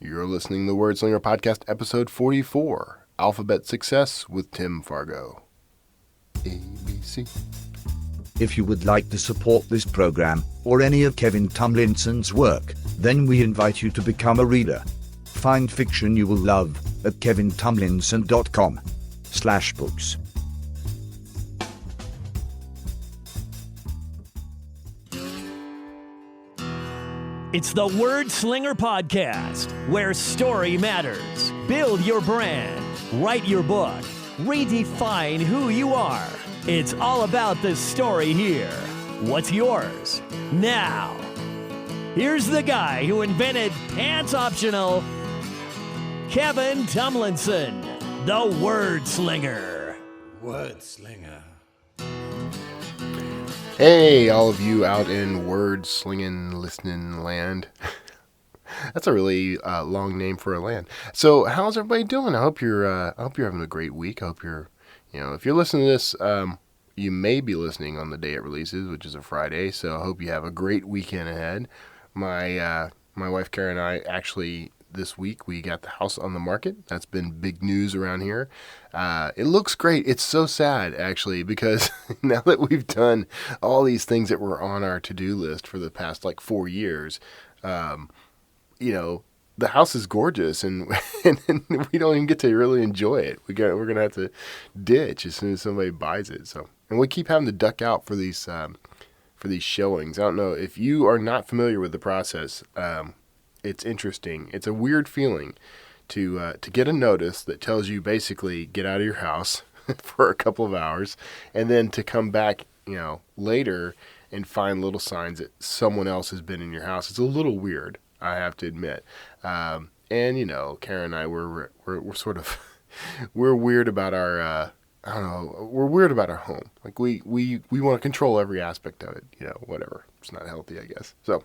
You're listening to the Word Slinger Podcast, episode 44, Alphabet Success with Tim Fargo. ABC. If you would like to support this program, or any of Kevin Tomlinson's work, then we invite you to become a reader. Find fiction you will love at kevintomlinson.com/books. It's the Word Slinger Podcast, where story matters. Build your brand, write your book, redefine who you are. It's all about the story here. What's yours? Now, here's the guy who invented pants optional, Kevin Tomlinson, the Word Slinger. Word Slinger. Hey, all of you out in word slinging, listening land. That's a really long name for a land. So, how's everybody doing? I hope you're having a great week. I hope you're, if you're listening to this, you may be listening on the day it releases, which is a Friday. So, I hope you have a great weekend ahead. My wife Karen and I actually this week we got the house on the market. That's been big news around here. It looks great. It's so sad actually because now that we've done all these things that were on our to-do list for the past 4 years, the house is gorgeous and we don't even get to really enjoy it. We're gonna have to ditch as soon as somebody buys it. So, and we keep having to duck out for these showings. I don't know if you are not familiar with the process. It's interesting. It's a weird feeling to get a notice that tells you basically get out of your house for a couple of hours, and then to come back, later and find little signs that someone else has been in your house. It's a little weird, I have to admit. And Karen and I we're sort of we're weird about our we're weird about our home. Like we want to control every aspect of it. Whatever. It's not healthy, I guess. So.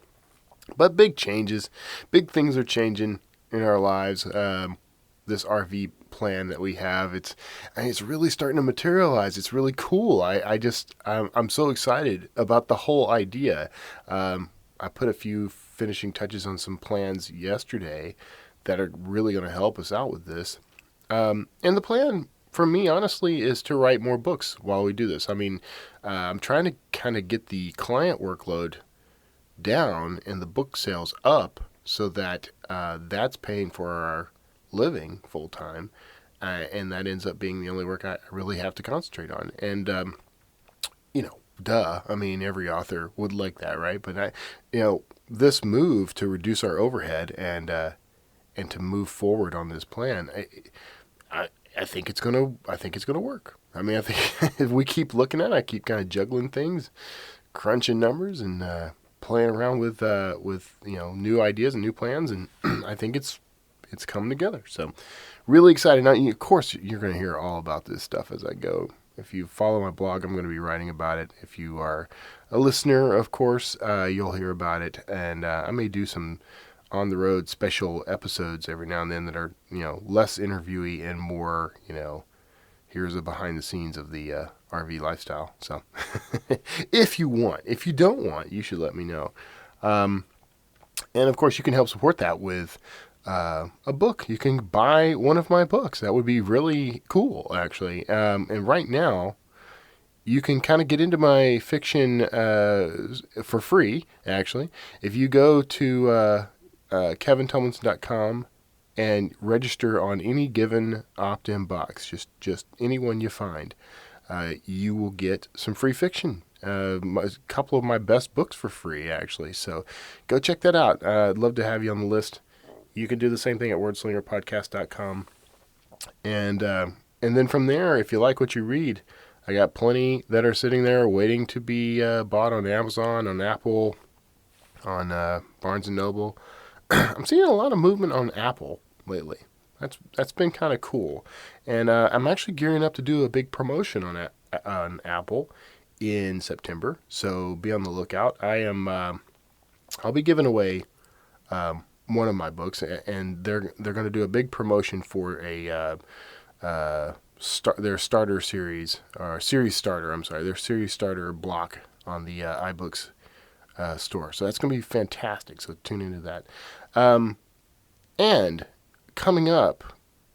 But big changes, big things are changing in our lives. This RV plan that we have, it's really starting to materialize. It's really cool. I'm so excited about the whole idea. I put a few finishing touches on some plans yesterday that are really going to help us out with this. And the plan for me, honestly, is to write more books while we do this. I'm trying to kind of get the client workload down and the book sales up so that that's paying for our living full time, and that ends up being the only work I really have to concentrate on. And every author would like that, right? But this move to reduce our overhead and to move forward on this plan, I think it's gonna work. I think if we keep looking at it, I keep kind of juggling things, crunching numbers, and playing around with new ideas and new plans, and I think it's coming together. So really excited. Now, of course, you're going to hear all about this stuff as I go. If you follow my blog, I'm going to be writing about it. If you are a listener, of course, you'll hear about it, and I may do some on-the-road special episodes every now and then that are less interviewee and more here's the behind the scenes of the RV lifestyle. So if you want, if you don't want, you should let me know. And of course you can help support that with a book. You can buy one of my books. That would be really cool, actually. And right now you can kind of get into my fiction for free, actually. If you go to kevintomlinson.com and register on any given opt-in box, just any one you find, you will get some free fiction. A couple of my best books for free, actually. So go check that out. I'd love to have you on the list. You can do the same thing at wordslingerpodcast.com. And then from there, if you like what you read, I got plenty that are sitting there waiting to be bought on Amazon, on Apple, on Barnes & Noble. I'm seeing a lot of movement on Apple lately. That's been kind of cool, and I'm actually gearing up to do a big promotion on Apple in September. So be on the lookout. I'll be giving away one of my books, and they're going to do a big promotion for their starter series, or series starter. I'm sorry, their series starter block on the iBooks store. So that's going to be fantastic. So tune into that. And coming up,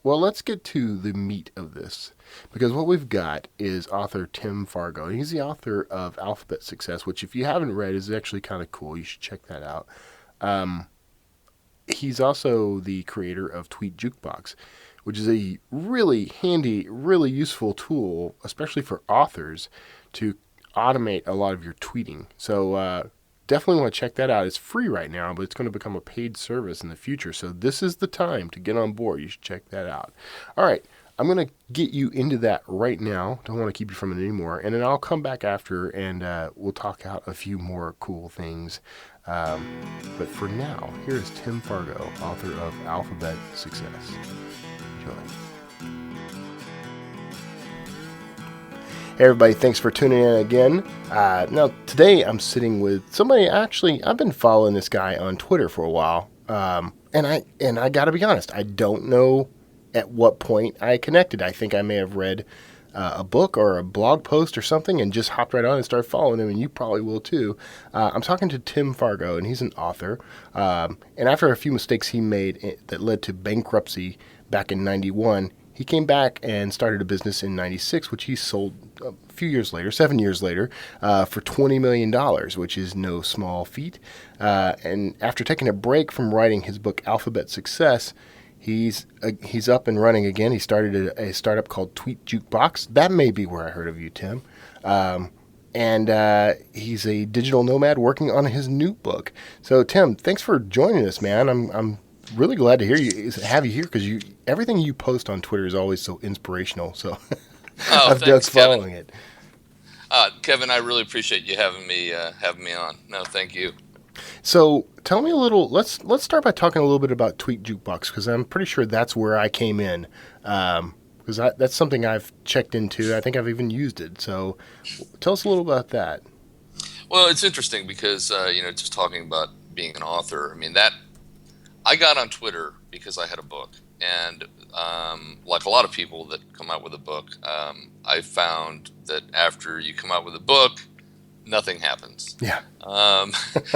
well, let's get to the meat of this. Because what we've got is author Tim Fargo. He's the author of Alphabet Success, which, if you haven't read, is actually kind of cool. You should check that out. He's also the creator of Tweet Jukebox, which is a really handy, really useful tool, especially for authors, to automate a lot of your tweeting. So definitely want to check that out. It's free right now, but it's going to become a paid service in the future. So this is the time to get on board. You should check that out. All right. I'm going to get you into that right now. Don't want to keep you from it anymore. And then I'll come back after and we'll talk out a few more cool things. But for now, here is Tim Fargo, author of Alphabet Success. Enjoy. Hey everybody, thanks for tuning in again. Now today I'm sitting with somebody. Actually, I've been following this guy on Twitter for a while, and I got to be honest, I don't know at what point I connected. I think I may have read a book or a blog post or something and just hopped right on and started following him, and you probably will too. I'm talking to Tim Fargo, and he's an author. And after a few mistakes he made that led to bankruptcy back in '91, he came back and started a business in '96, which he sold a few years later, 7 years later, for $20 million, which is no small feat. And after taking a break from writing his book Alphabet Success, he's up and running again. He started a startup called Tweet Jukebox. That may be where I heard of you, Tim. And he's a digital nomad working on his new book. So, Tim, thanks for joining us, man. I'm really glad to have you here because everything you post on Twitter is always so inspirational. So I've done following it. Kevin, I really appreciate you having me on. No, thank you. So tell me a little. Let's start by talking a little bit about Tweet Jukebox because I'm pretty sure that's where I came in. Because that's something I've checked into. I think I've even used it. So tell us a little about that. Well, it's interesting because just talking about being an author. I mean, that I got on Twitter because I had a book, and like a lot of people that come out with a book, I found that after you come out with a book, nothing happens. Yeah.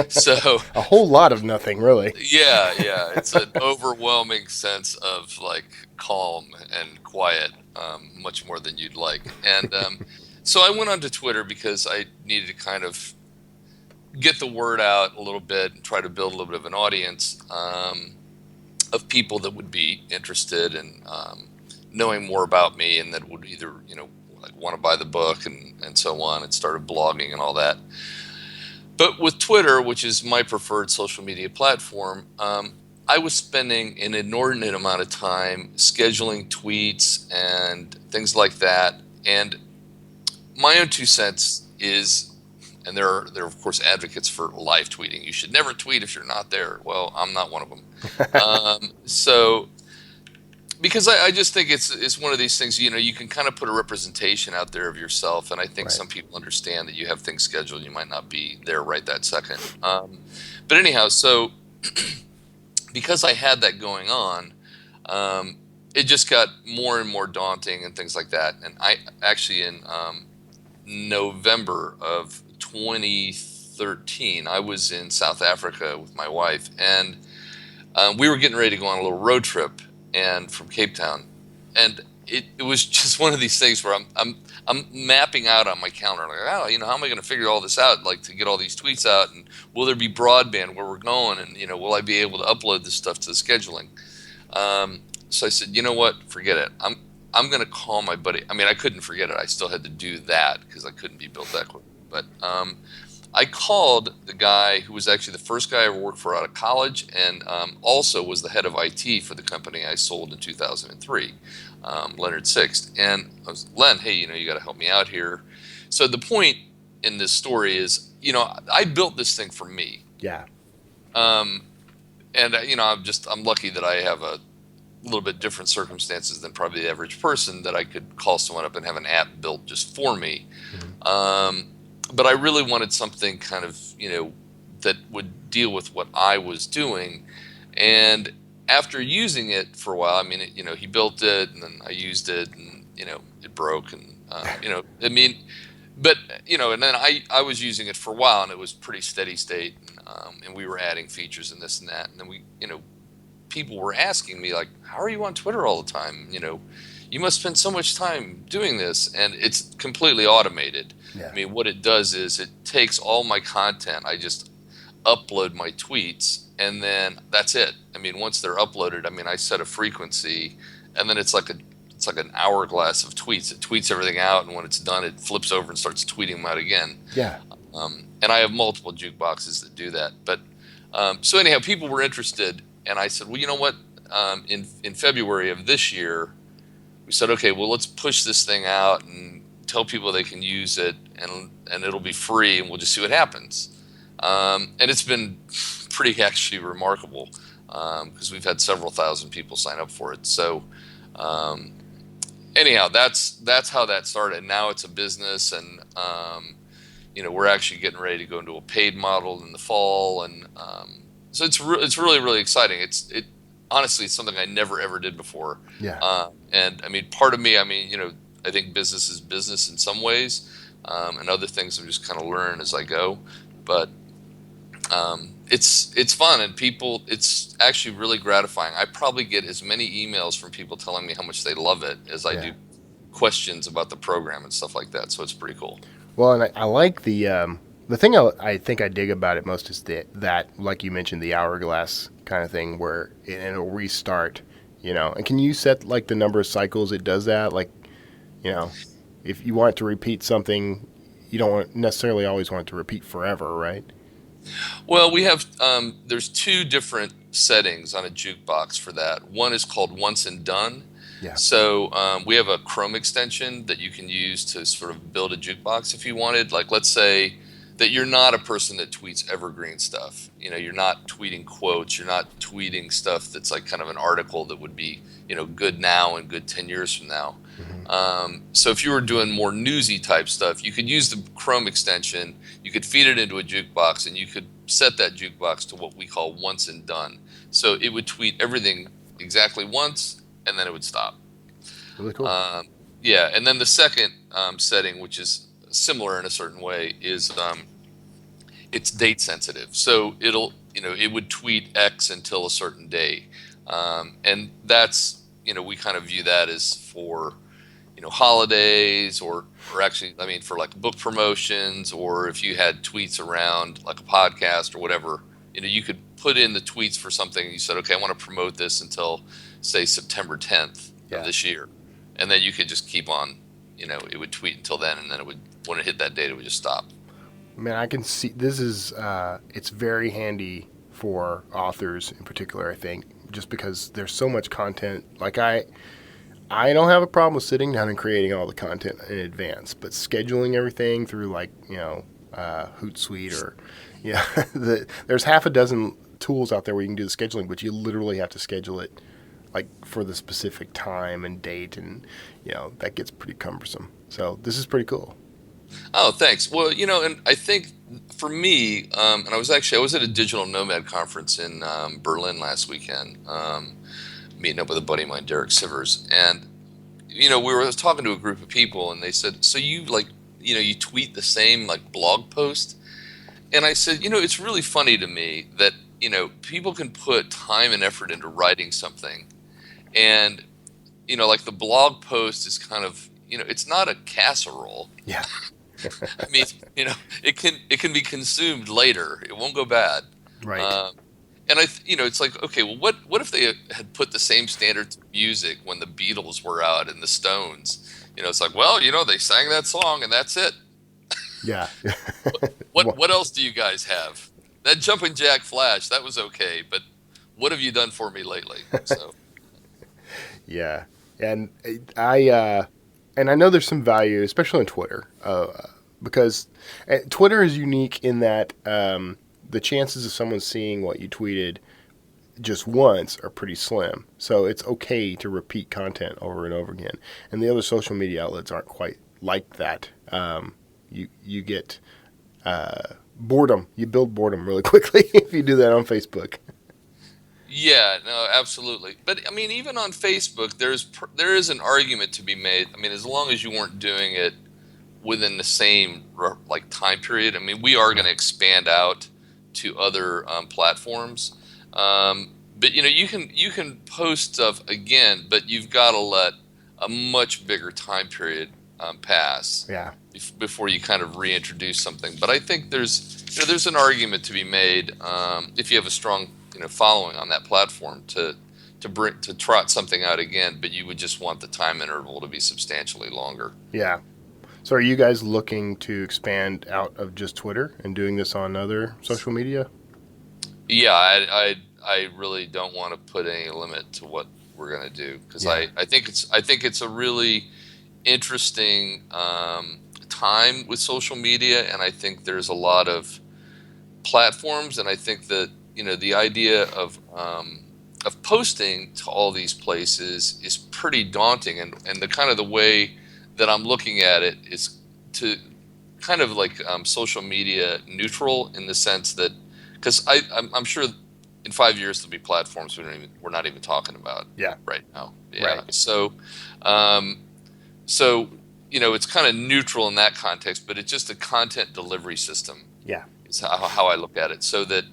So a whole lot of nothing, really. Yeah. It's an overwhelming sense of like calm and quiet, much more than you'd like. And so I went onto Twitter because I needed to kind of get the word out a little bit and try to build a little bit of an audience of people that would be interested in knowing more about me and that would either, like want to buy the book and so on, and started blogging and all that. But with Twitter, which is my preferred social media platform, I was spending an inordinate amount of time scheduling tweets and things like that. And my own 2 cents is, and there are of course advocates for live tweeting. You should never tweet if you're not there. Well, I'm not one of them. So because I just think it's one of these things, you can kind of put a representation out there of yourself. And I think some people understand that you have things scheduled. You might not be there right that second. But anyhow, so because I had that going on, it just got more and more daunting and things like that. And I actually in November of 2013, I was in South Africa with my wife, and we were getting ready to go on a little road trip and from Cape Town, and it was just one of these things where I'm mapping out on my calendar, like, how am I going to figure all this out, like to get all these tweets out, and will there be broadband where we're going, and will I be able to upload this stuff to the scheduling? So I said, you know what, forget it. I'm going to call my buddy. I mean, I couldn't forget it. I still had to do that because I couldn't be built that quickly. But I called the guy who was actually the first guy I ever worked for out of college, and also was the head of IT for the company I sold in 2003, Leonard Sixt. And I was, Len, hey, you got to help me out here. So the point in this story is, I built this thing for me. Yeah. And I'm lucky that I have a little bit different circumstances than probably the average person, that I could call someone up and have an app built just for me. Mm-hmm. But I really wanted something kind of, that would deal with what I was doing. And after using it for a while, I mean, he built it, and then I used it, and, it broke, and, but, and then I was using it for a while, and it was pretty steady state, and we were adding features and this and that. And then people were asking me, like, how are you on Twitter all the time? You must spend so much time doing this. And it's completely automated. Yeah. I mean, what it does is it takes all my content. I just upload my tweets, and then that's it. I mean, once they're uploaded, I mean, I set a frequency, and then it's like an hourglass of tweets. It tweets everything out, and when it's done, it flips over and starts tweeting them out again. Yeah. And I have multiple jukeboxes that do that. But so anyhow, people were interested, and I said, well, you know what? In February of this year, we said, okay, well, let's push this thing out and tell people they can use it, and it'll be free, and we'll just see what happens. And it's been pretty actually remarkable because we've had several thousand people sign up for it. So anyhow, that's how that started. Now it's a business, and we're actually getting ready to go into a paid model in the fall, and so it's really, really exciting. It honestly, it's something I never ever did before. Yeah. And I mean, part of me, I mean, I think business is business in some ways, and other things I'm just kind of learn as I go. But it's fun, and it's actually really gratifying. I probably get as many emails from people telling me how much they love it as I do questions about the program and stuff like that. So it's pretty cool. Well, and I like the thing I think I dig about it most is that, like you mentioned, the hourglass kind of thing where it'll restart, and can you set like the number of cycles it does that? Like, if you want it to repeat something, you don't necessarily always want it to repeat forever, right? Well, we have there's two different settings on a jukebox for that. One is called once and done. Yeah. So we have a Chrome extension that you can use to sort of build a jukebox if you wanted. Like, let's say that you're not a person that tweets evergreen stuff. You're not tweeting quotes. You're not tweeting stuff that's like kind of an article that would be, good now and good 10 years from now. Mm-hmm. So if you were doing more newsy type stuff, you could use the Chrome extension. You could feed it into a jukebox, and you could set that jukebox to what we call once and done. So it would tweet everything exactly once, and then it would stop. Really cool. Yeah, and then the second setting, which is similar in a certain way, is it's date sensitive. So it would tweet X until a certain day, and that's we kind of view that as for holidays or actually, I mean, for like book promotions, or if you had tweets around like a podcast or whatever, you could put in the tweets for something. You said, okay, I want to promote this until say September 10th of this year, and then you could just keep on. It would tweet until then, and then it would, when it hit that date, it would just stop. Man, I can see this is it's very handy for authors in particular, I think, just because there's so much content. Like I don't have a problem with sitting down and creating all the content in advance, but scheduling everything through like, Hootsuite or, there's half a dozen tools out there where you can do the scheduling, but you literally have to schedule it like for the specific time and date, and, that gets pretty cumbersome. So this is pretty cool. Oh, thanks. Well, and I think for me, and I was at a digital nomad conference in Berlin last weekend, meeting up with a buddy of mine, Derek Sivers, and we were talking to a group of people, and they said, so you you tweet the same like blog post? And I said, it's really funny to me that people can put time and effort into writing something, and like the blog post is kind of it's not a casserole. Yeah. I mean, it can be consumed later. It won't go bad. Right. And it's like, okay, well, what if they had put the same standards of music when the Beatles were out and the Stones? It's like, well, they sang that song and that's it. Yeah. What else do you guys have? That Jumping Jack Flash, that was okay, but what have you done for me lately? So. Yeah, and I know there's some value, especially on Twitter, because Twitter is unique in that the chances of someone seeing what you tweeted just once are pretty slim. So it's okay to repeat content over and over again. And the other social media outlets aren't quite like that. You get boredom. You build boredom really quickly if you do that on Facebook. Yeah, no, absolutely. But I mean, even on Facebook, there is an argument to be made. I mean, as long as you weren't doing it within the same like time period. I mean, we are going to expand out to other platforms But you can post stuff again, but you've got to let a much bigger time period pass Yeah. before you kind of reintroduce something. But I think there's an argument to be made, if you have a strong following on that platform, to trot something out again, but you would just want the time interval to be substantially longer. Yeah. So are you guys looking to expand out of just Twitter and doing this on other social media? Yeah, I really don't want to put any limit to what we're going to do, because Yeah. I think it's a really interesting time with social media, and I think there's a lot of platforms, and I think that the idea of posting to all these places is pretty daunting, and the way that I'm looking at it is to kind of like social media neutral, in the sense that, because I'm sure in 5 years there'll be platforms we're not even talking about Yeah. right now. Yeah. Right. So it's kind of neutral in that context, but it's just a content delivery system. Yeah. Is how I look at it. So that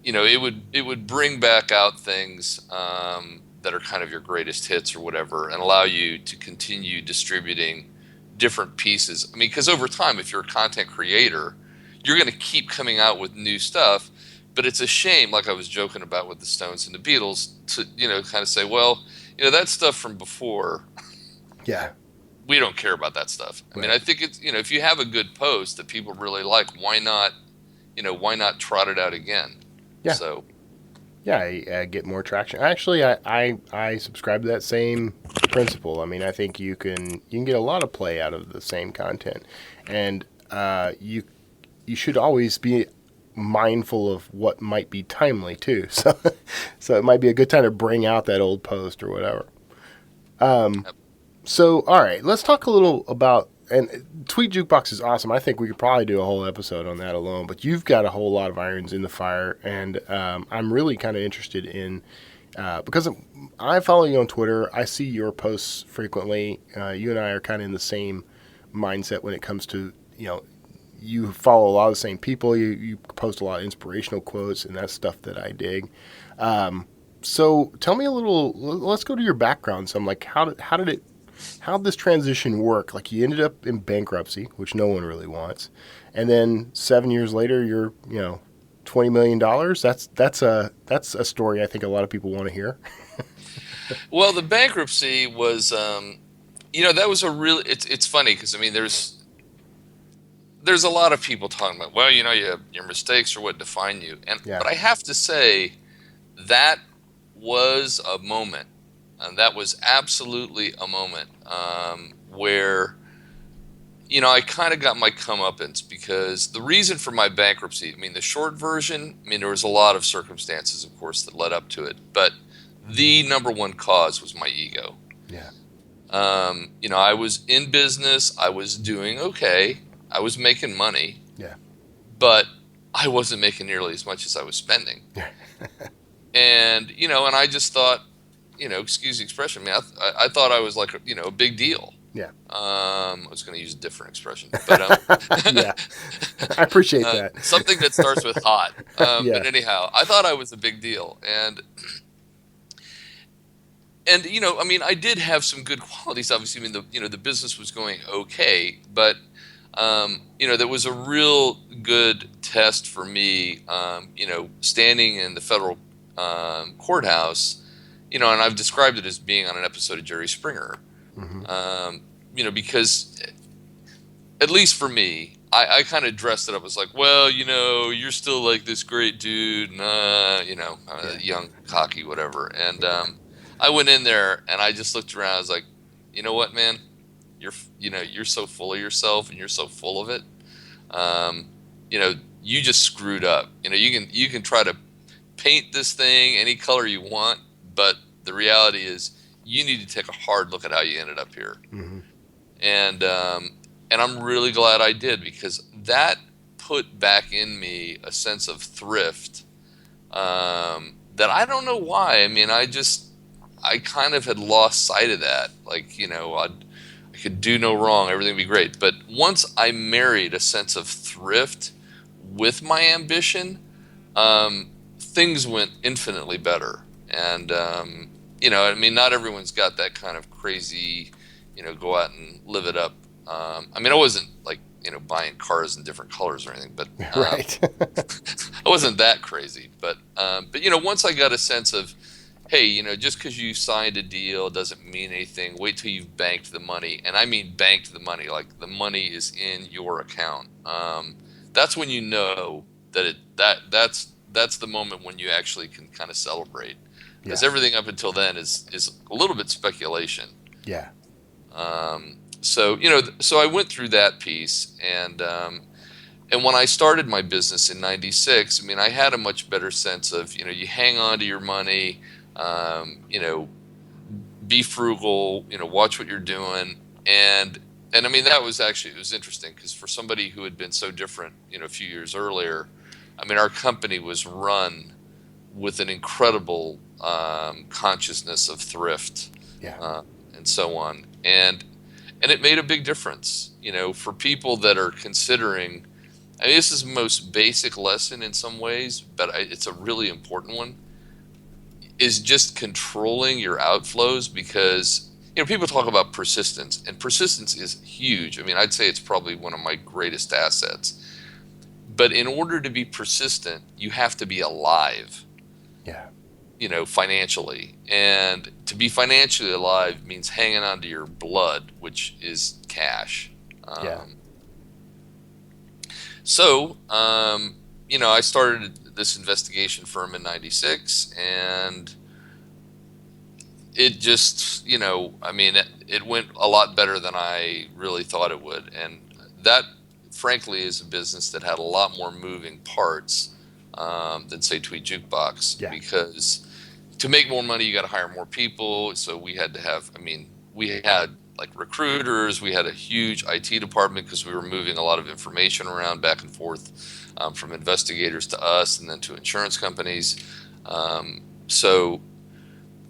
it would bring back out things that are kind of your greatest hits or whatever, and allow you to continue distributing different pieces. I mean, because over time, if you're a content creator, you're going to keep coming out with new stuff. But it's a shame, like I was joking about with the Stones and the Beatles, to kind of say, well, that stuff from before, Yeah. we don't care about that stuff. I mean, Right. I think it's if you have a good post that people really like, why not trot it out again? Yeah. So Yeah, I get more traction. Actually, I subscribe to that same principle. I mean, I think you can get a lot of play out of the same content, and you should always be mindful of what might be timely too. So it might be a good time to bring out that old post or whatever. So all right, let's talk a little about, and Tweet Jukebox is awesome. I think we could probably do a whole episode on that alone. But you've got a whole lot of irons in the fire, and I'm really kind of interested in because I follow you on Twitter. I see your posts frequently. You and I are kind of in the same mindset when it comes to you follow a lot of the same people. You post a lot of inspirational quotes, and that's stuff that I dig. So tell me a little. Let's go to your background. So I'm like, how did this transition work? Like, you ended up in bankruptcy, which no one really wants, and then 7 years later, you're $20 million. That's a story I think a lot of people want to hear. well, the bankruptcy was that was a really, it's funny, because I mean there's a lot of people talking about, well, your mistakes are what define you, and Yeah. but I have to say that was a moment. And that was absolutely a moment where, I kind of got my comeuppance, because the reason for my bankruptcy, I mean, the short version, I mean, there was a lot of circumstances, of course, that led up to it. But the number one cause was my ego. Yeah. I was in business. I was doing okay. I was making money. Yeah. But I wasn't making nearly as much as I was spending. And I just thought, excuse the expression, I mean, I thought I was like, a big deal. Yeah. I was going to use a different expression, but Yeah. I appreciate that. something that starts with hot. Yeah. But anyhow, I thought I was a big deal, and I mean, I did have some good qualities. Obviously, I mean, the business was going okay, but there was a real good test for me. Standing in the federal courthouse. And I've described it as being on an episode of Jerry Springer. Mm-hmm. Because at least for me, I kind of dressed it up as like, well, you're still like this great dude, young, cocky, whatever. And I went in there and I just looked around. I was like, you know what, man, you're so full of yourself and you're so full of it. You just screwed up. You can try to paint this thing any color you want, but the reality is you need to take a hard look at how you ended up here. Mm-hmm. And I'm really glad I did, because that put back in me a sense of thrift that I don't know why. I mean, I kind of had lost sight of that. Like, I could do no wrong, everything would be great. But once I married a sense of thrift with my ambition, things went infinitely better. And you know, I mean, not everyone's got that kind of crazy, you know, go out and live it up. I mean, I wasn't like, you know, buying cars in different colors or anything, but Right. I wasn't that crazy. But you know, once I got a sense of, hey, you know, just because you signed a deal doesn't mean anything. Wait till you've banked the money, and I mean banked the money, like the money is in your account. That's when you know that's the moment when you actually can kind of celebrate, because Yeah. everything up until then is a little bit speculation. Yeah. So you know, so I went through that piece, and when I started my business in '96, I mean, I had a much better sense of, you know, you hang on to your money, you know, be frugal, you know, watch what you're doing, and I mean, that was actually, it was interesting because for somebody who had been so different, you know, a few years earlier, I mean, our company was run with an incredible consciousness of thrift, Yeah. uh, and so on, and it made a big difference, you know, for people that are considering. I mean, this is the most basic lesson in some ways, but it's a really important one. Is just controlling your outflows, because you know people talk about persistence, and persistence is huge. I mean, I'd say it's probably one of my greatest assets. But in order to be persistent, you have to be alive, Yeah. you know, financially. And to be financially alive means hanging on to your blood, which is cash. Yeah. So, you know, I started this investigation firm in '96, and it just, you know, I mean, it went a lot better than I really thought it would. And that, frankly, is a business that had a lot more moving parts than, say, Tweet Jukebox, Yeah. because to make more money, you got to hire more people. So we had to have, I mean, we had like recruiters, we had a huge IT department because we were moving a lot of information around back and forth, from investigators to us and then to insurance companies. So,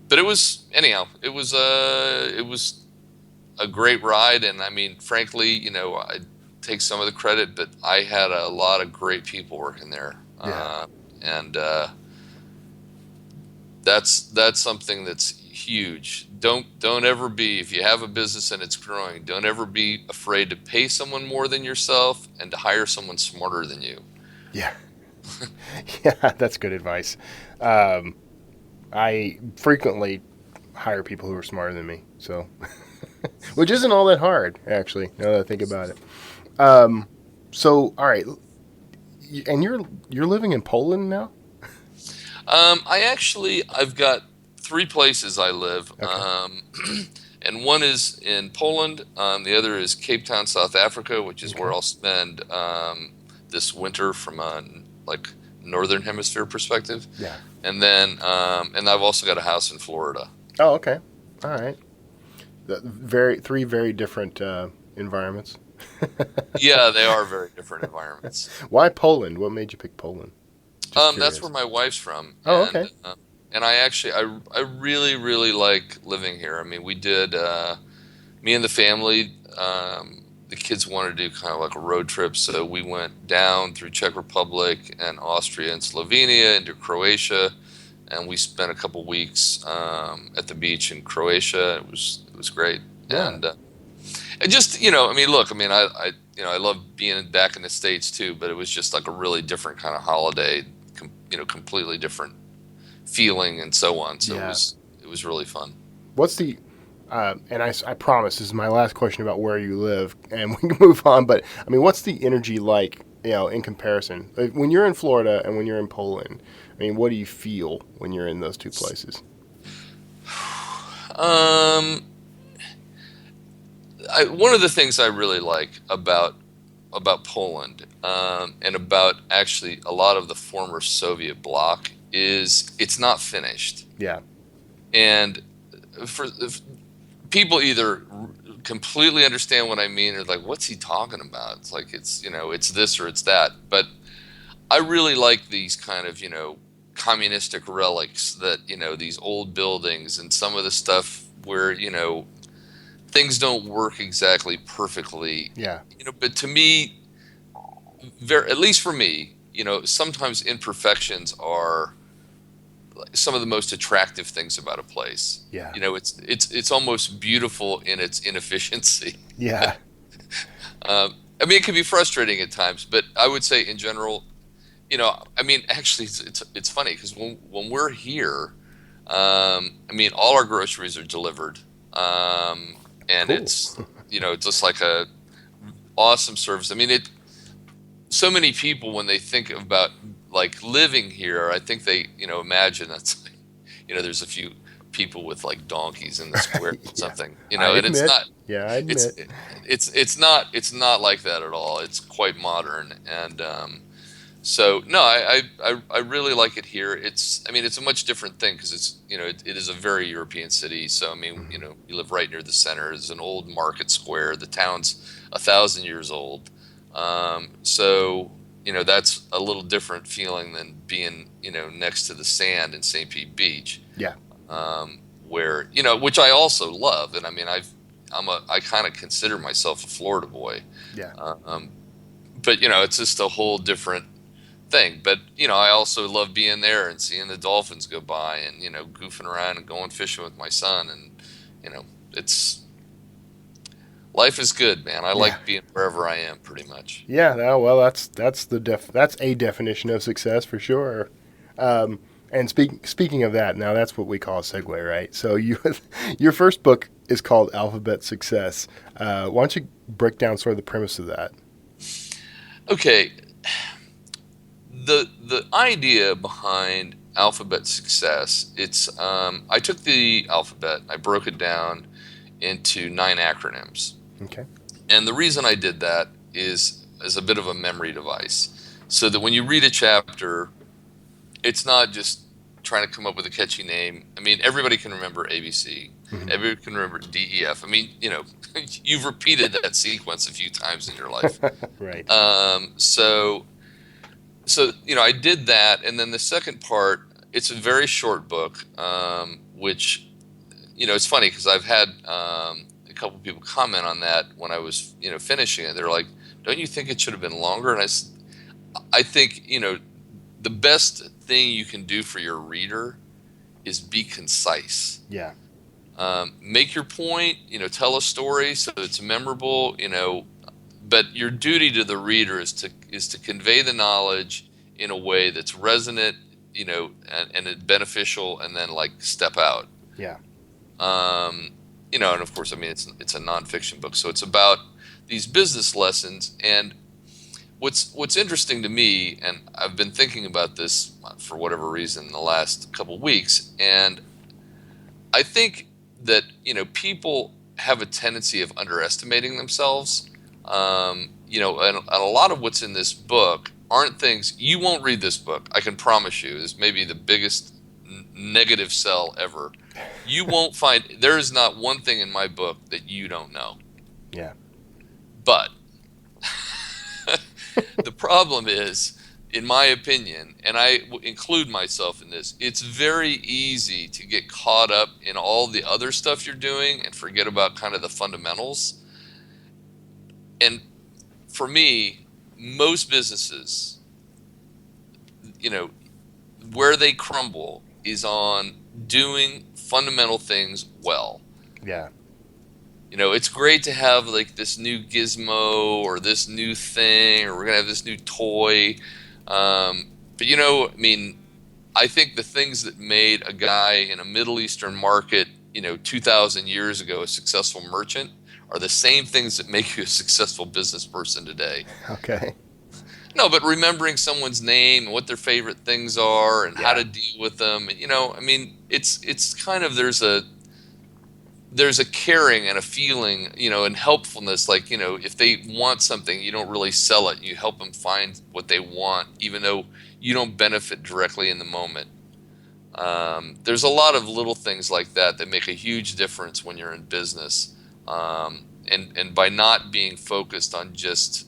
but it was, anyhow, it was a great ride. And I mean, frankly, you know, I take some of the credit, but I had a lot of great people working there. Yeah. And that's something that's huge. Don't ever be, if you have a business and it's growing, don't ever be afraid to pay someone more than yourself and to hire someone smarter than you. Yeah. Yeah. That's good advice. I frequently hire people who are smarter than me, so which isn't all that hard, actually. Now that I think about it. So, all right, and you're living in Poland now? I've got three places I live. Okay. And one is in Poland. The other is Cape Town, South Africa, which is where Okay. I'll spend this winter from a like northern hemisphere perspective. Yeah. And then and I've also got a house in Florida. Oh, okay. All right. Three very different environments. Yeah, they are very different environments. Why Poland? What made you pick Poland? Just That's curious. where my wife's from, Oh, okay. and I actually I really really like living here. I mean, we did me and the family. The kids wanted to do kind of like a road trip, so we went down through Czech Republic and Austria and Slovenia into Croatia, and we spent a couple weeks at the beach in Croatia. It was great, Yeah. and just, you know, I mean, look, I mean, I you know, I love being back in the States too, but it was just like a really different kind of holiday, you know, completely different feeling and so on. So Yeah. it was really fun. What's the and I promise this is my last question about where you live, and we can move on. But I mean, what's the energy like, you know, in comparison? Like, when you're in Florida and when you're in Poland, I mean, what do you feel when you're in those two places? Um, One of the things I really like about Poland, and about actually a lot of the former Soviet bloc, is it's not finished. Yeah. And for if people either completely understand what I mean, or like, what's he talking about? It's like, it's, you know, it's this or it's that. But I really like these kind of, you know, communistic relics, that, you know, these old buildings and some of the stuff where, you know, things don't work exactly perfectly, Yeah. you know, but to me, at least for me, you know, sometimes imperfections are some of the most attractive things about a place. Yeah. It's almost beautiful in its inefficiency. Yeah. I mean, it can be frustrating at times, but I would say in general, I mean, actually, it's funny because when we're here, I mean, all our groceries are delivered, and Cool. it's just like a awesome service. I mean, so many people when they think about like living here, I think they imagine that's like, there's a few people with like donkeys in the square or something, I and it's admit. not. Yeah, I It's admit. it's not like that at all. It's quite modern, and so no, I really like it here. I mean, it's a much different thing because it's it is a very European city. So I mean, you live right near the center. It's an old market square. The town's 1,000 years old. So that's a little different feeling than being next to the sand in St. Pete Beach. Yeah. Where which I also love, and I mean I kind of consider myself a Florida boy. Yeah. But it's just a whole different thing. But I also love being there and seeing the dolphins go by, and goofing around and going fishing with my son, and it's life is good, man. I like being wherever I am, pretty much. Yeah. Well, that's a definition of success for sure. And speaking of that, now that's what we call a segue, right? So your first book is called Alphabet Success. Why don't you break down sort of the premise of that? Okay. The idea behind Alphabet Success, it's I took the alphabet, I broke it down into 9 acronyms. Okay. And the reason I did that is as a bit of a memory device, so that when you read a chapter, it's not just trying to come up with a catchy name. I mean, everybody can remember ABC. Mm-hmm. Everybody can remember DEF. I mean, you've repeated that sequence a few times in your life. Right. So I did that, and then the second part, it's a very short book, which it's funny because I've had a couple people comment on that when I was finishing it. They're like, "Don't you think it should have been longer?" And I think the best thing you can do for your reader is be concise. Yeah. Make your point, tell a story so it's memorable, but your duty to the reader is to convey the knowledge in a way that's resonant, and beneficial, and then like step out. Yeah. And of course, I mean, it's a nonfiction book, so it's about these business lessons. And what's interesting to me, and I've been thinking about this for whatever reason the last couple of weeks, and I think that people have a tendency of underestimating themselves. And a lot of what's in this book aren't things you won't read this book. I can promise you, this may be the biggest negative sell ever. You won't find there is not one thing in my book that you don't know. Yeah. But the problem is, in my opinion, and I include myself in this, it's very easy to get caught up in all the other stuff you're doing and forget about kind of the fundamentals. And for me, most businesses, where they crumble is on doing fundamental things well. Yeah. It's great to have like this new gizmo or this new thing, or we're going to have this new toy. But I mean, I think the things that made a guy in a Middle Eastern market, 2,000 years ago, a successful merchant, are the same things that make you a successful business person today. Okay. No, but remembering someone's name and what their favorite things are and how to deal with them. I mean, it's kind of, there's a caring and a feeling, and helpfulness. Like, if they want something, you don't really sell it. You help them find what they want, even though you don't benefit directly in the moment. There's a lot of little things like that that make a huge difference when you're in business. And by not being focused on just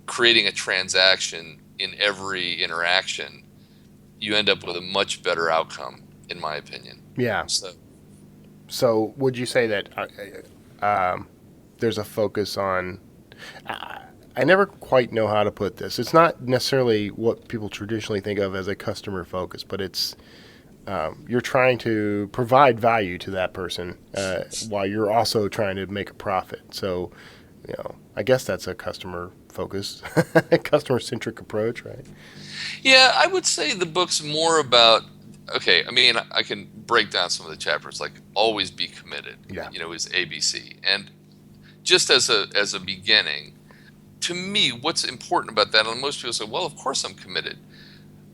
creating a transaction in every interaction, you end up with a much better outcome, in my opinion. Yeah. So would you say that there's a focus on... I never quite know how to put this. It's not necessarily what people traditionally think of as a customer focus, but it's you're trying to provide value to that person while you're also trying to make a profit. So, I guess that's a customer focused, customer centric approach, right? Yeah, I would say the book's more about. Okay, I mean, I can break down some of the chapters, like always be committed. Yeah. Is ABC, and just as a beginning, to me, what's important about that, and most people say, well, of course I'm committed.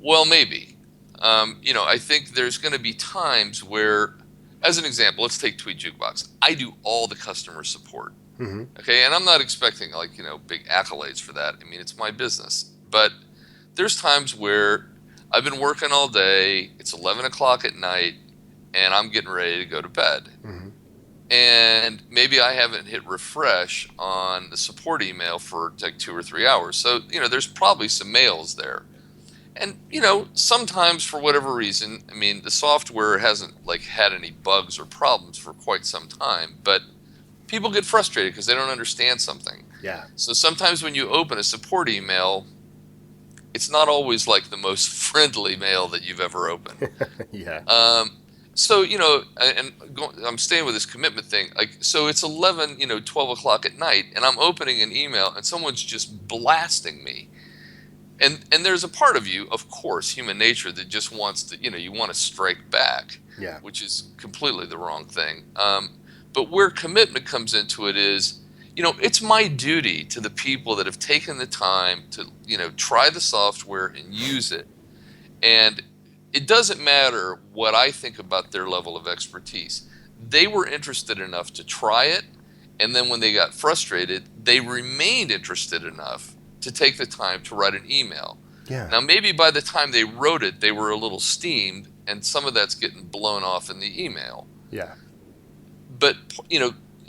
Well, maybe. I think there's going to be times where, as an example, let's take Tweet Jukebox. I do all the customer support. Mm-hmm. Okay, and I'm not expecting big accolades for that. I mean, it's my business. But there's times where I've been working all day, it's 11 o'clock at night, and I'm getting ready to go to bed. Mm-hmm. And maybe I haven't hit refresh on the support email for like 2 or 3 hours. So, there's probably some mails there. And, sometimes for whatever reason, I mean, the software hasn't had any bugs or problems for quite some time, but people get frustrated because they don't understand something. Yeah. So sometimes when you open a support email, it's not always like the most friendly mail that you've ever opened. Yeah. So, I'm staying with this commitment thing. So it's 11, 12 o'clock at night, and I'm opening an email, and someone's just blasting me. And there's a part of you, of course, human nature, that just wants to, you want to strike back, Yeah. which is completely the wrong thing. But where commitment comes into it is, it's my duty to the people that have taken the time to, try the software and use it. And it doesn't matter what I think about their level of expertise. They were interested enough to try it, and then when they got frustrated, they remained interested enough to take the time to write an email. Yeah. Now, maybe by the time they wrote it, they were a little steamed, and some of that's getting blown off in the email. Yeah. But,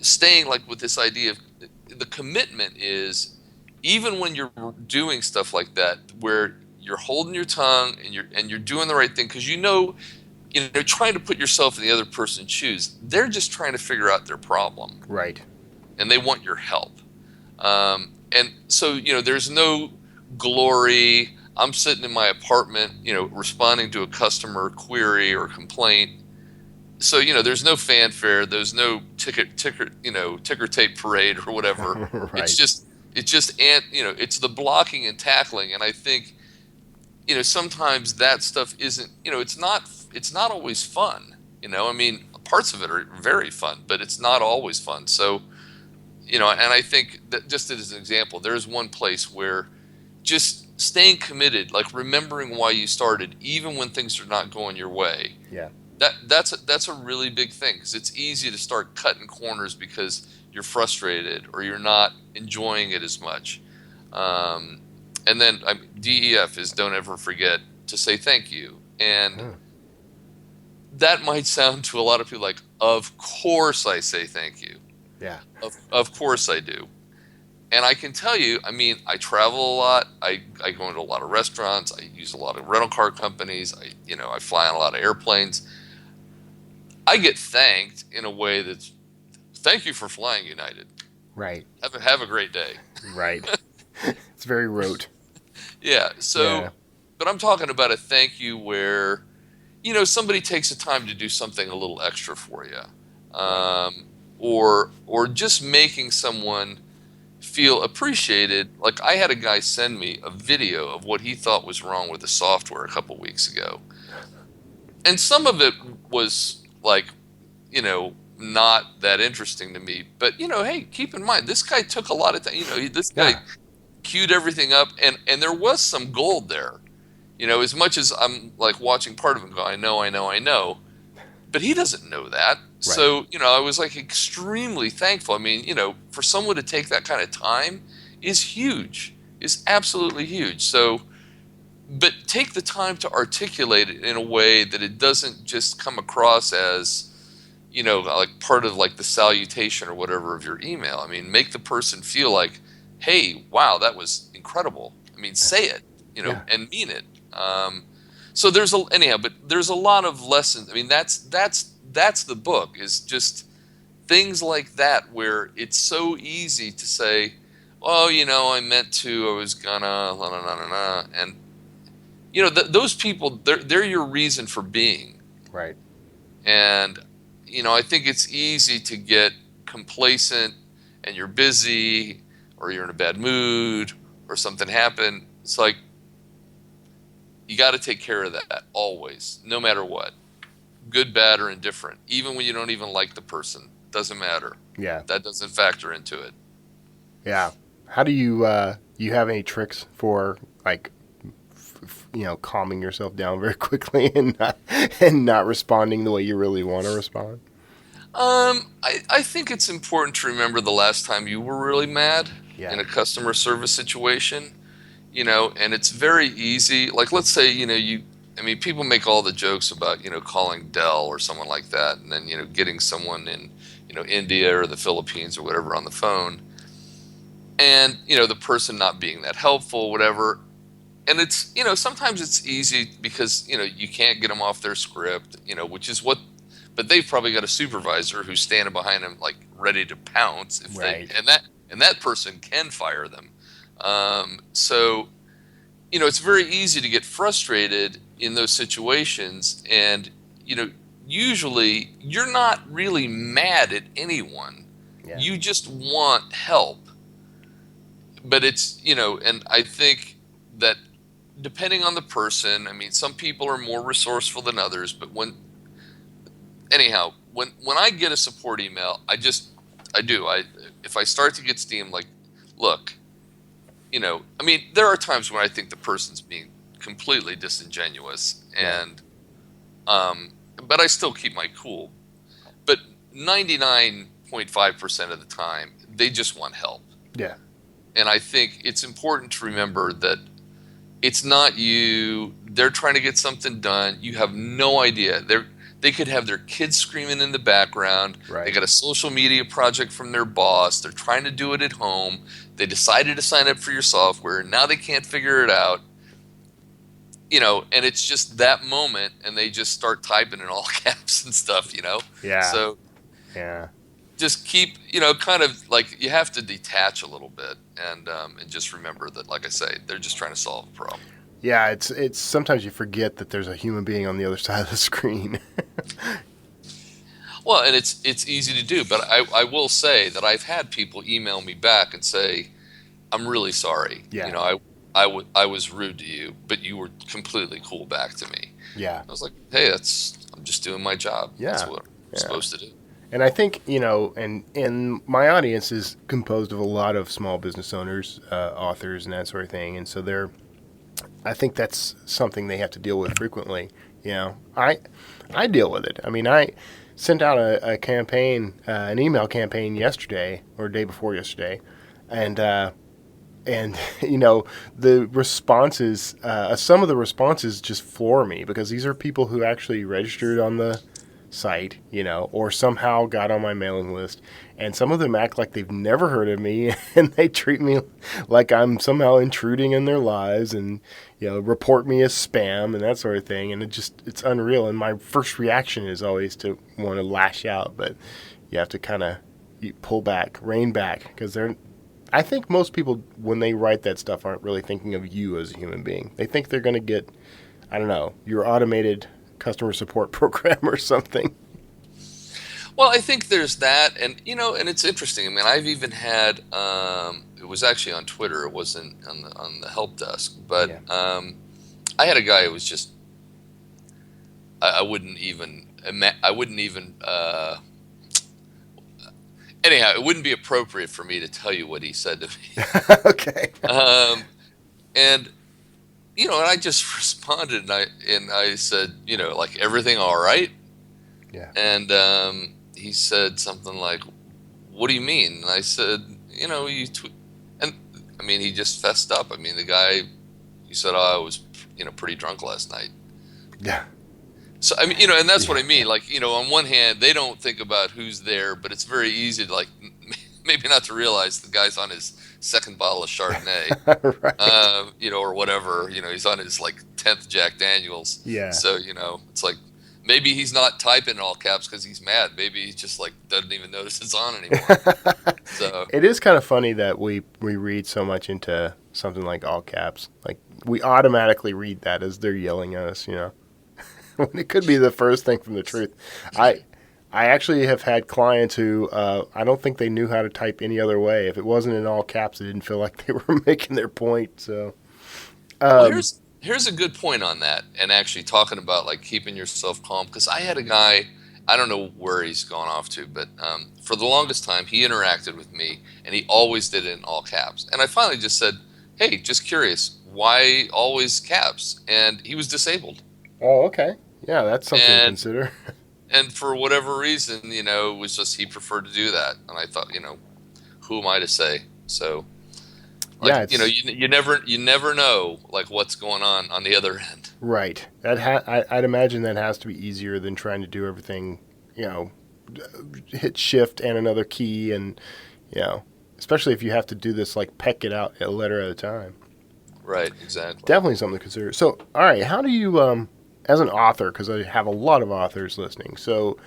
staying with this idea of the commitment is, even when you're doing stuff like that, where you're holding your tongue and you're doing the right thing, because trying to put yourself in the other person's shoes, they're just trying to figure out their problem. Right. And they want your help. And so, there's no glory. I'm sitting in my apartment, responding to a customer query or complaint. So, there's no fanfare. There's no ticker tape parade or whatever. Right. It's the blocking and tackling. And I think, sometimes that stuff isn't, it's not always fun. I mean, parts of it are very fun, but it's not always fun. So, and I think that, just as an example, there's one place where just staying committed, remembering why you started, even when things are not going your way. Yeah. That's a really big thing, because it's easy to start cutting corners because you're frustrated or you're not enjoying it as much. And then DEF is, don't ever forget to say thank you. And that might sound to a lot of people like, of course I say thank you. Yeah. Of course I do. And I can tell you, I mean, I travel a lot. I go into a lot of restaurants. I use a lot of rental car companies. I fly on a lot of airplanes. I get thanked in a way that's, thank you for flying United. Right. Have a great day. Right. It's very rote. Yeah. So, But I'm talking about a thank you where, somebody takes the time to do something a little extra for you. Or just making someone feel appreciated. Like, I had a guy send me a video of what he thought was wrong with the software a couple weeks ago. And some of it was not that interesting to me. But, hey, keep in mind, this guy took a lot of time. This guy queued everything up, and there was some gold there. As much as I'm watching part of him go, I know. But he doesn't know that. Right. So, I was extremely thankful. I mean, for someone to take that kind of time is huge, is absolutely huge. So, but take the time to articulate it in a way that it doesn't just come across as, part of the salutation or whatever of your email. I mean, make the person feel like, hey, wow, that was incredible. I mean, say it, and mean it. So there's a lot of lessons. I mean, that's the book, is just things like that, where it's so easy to say, oh, I meant to, I was gonna, and those people, they're your reason for being. Right. And, I think it's easy to get complacent and you're busy or you're in a bad mood or something happened. It's like, you got to take care of that always, no matter what, good, bad, or indifferent. Even when you don't even like the person, doesn't matter. Yeah. That doesn't factor into it. Yeah. How do you have any tricks for like, calming yourself down very quickly and not responding the way you really want to respond? I think it's important to remember the last time you were really mad Yeah. in a customer service situation, and it's very easy. Like, let's say, people make all the jokes about, calling Dell or someone like that, and then, getting someone in, India or the Philippines or whatever on the phone, and, the person not being that helpful, whatever. And it's, sometimes it's easy because, you can't get them off their script, which is what, but they've probably got a supervisor who's standing behind them, like ready to pounce if Right. and that person can fire them. So, it's very easy to get frustrated in those situations. And, usually you're not really mad at anyone. Yeah. You just want help. But it's, and I think that depending on the person, some people are more resourceful than others, but when I get a support email, if I start to get steam, like, look, there are times when I think the person's being completely disingenuous, and but I still keep my cool. But 99.5% of the time, they just want help. Yeah. And I think it's important to remember that it's not you. They're trying to get something done. You have no idea. They could have their kids screaming in the background. Right. They got a social media project from their boss. They're trying to do it at home. They decided to sign up for your software. Now they can't figure it out. And it's just that moment, and they just start typing in all caps and stuff, Yeah. So Yeah. just keep, kind of like you have to detach a little bit and just remember that, like I say, they're just trying to solve a problem. Yeah, it's sometimes you forget that there's a human being on the other side of the screen. Well, and it's easy to do, but I will say that I've had people email me back and say, I'm really sorry. Yeah. I was rude to you, but you were completely cool back to me. Yeah. I was like, hey, I'm just doing my job. Yeah. That's what I'm supposed to do. And I think, and my audience is composed of a lot of small business owners, authors, and that sort of thing. And so I think that's something they have to deal with frequently. I deal with it. I sent out a campaign, an email campaign yesterday or day before yesterday, and the responses, some of the responses just floor me because these are people who actually registered on the site, or somehow got on my mailing list, and some of them act like they've never heard of me, and they treat me like I'm somehow intruding in their lives, and report me as spam and that sort of thing, and it's unreal. And my first reaction is always to want to lash out, but you have to kind of pull back, rein back, because I think most people, when they write that stuff, aren't really thinking of you as a human being. They think they're going to get, I don't know, your automated customer support program or something. Well, I think there's that, and and it's interesting. I've even had it was actually on Twitter. It wasn't on the help desk, but Yeah. I had a guy who was just I wouldn't even anyhow, it wouldn't be appropriate for me to tell you what he said to me. Okay. And and I just responded, and I said, like, everything all right? Yeah. And he said something like, what do you mean? And I said, and he just fessed up. The guy, he said, oh, I was, pretty drunk last night. Yeah. So, and that's what I mean. Like, on one hand, they don't think about who's there, but it's very easy to, like, maybe not to realize the guy's on his second bottle of Chardonnay, Right. or whatever. He's on his, like, 10th Jack Daniels. Yeah. So, it's like, maybe he's not typing in all caps because he's mad. Maybe he just, like, doesn't even notice it's on anymore. So It is kind of funny that we read so much into something like all caps. Like, we automatically read that as they're yelling at us, when it could be the first thing from the truth. I actually have had clients who I don't think they knew how to type any other way. If it wasn't in all caps, it didn't feel like they were making their point. So, Well, here's a good point on that, and actually talking about like keeping yourself calm. Because I had a guy, I don't know where he's gone off to, but for the longest time he interacted with me, and he always did it in all caps. And I finally just said, "Hey, just curious, why always caps?" And he was disabled, oh, okay, yeah, that's something to and consider. and for whatever reason, it was just he preferred to do that. And I thought, who am I to say? So. Like, Yeah, it's you never know like what's going on the other end. right. I'd imagine that has to be easier than trying to do everything. You know, hit shift and another key, and especially if you have to do this like peck it out a letter at a time. Right, exactly. Definitely something to consider. So, all right, how do you, as an author, because I have a lot of authors listening. So,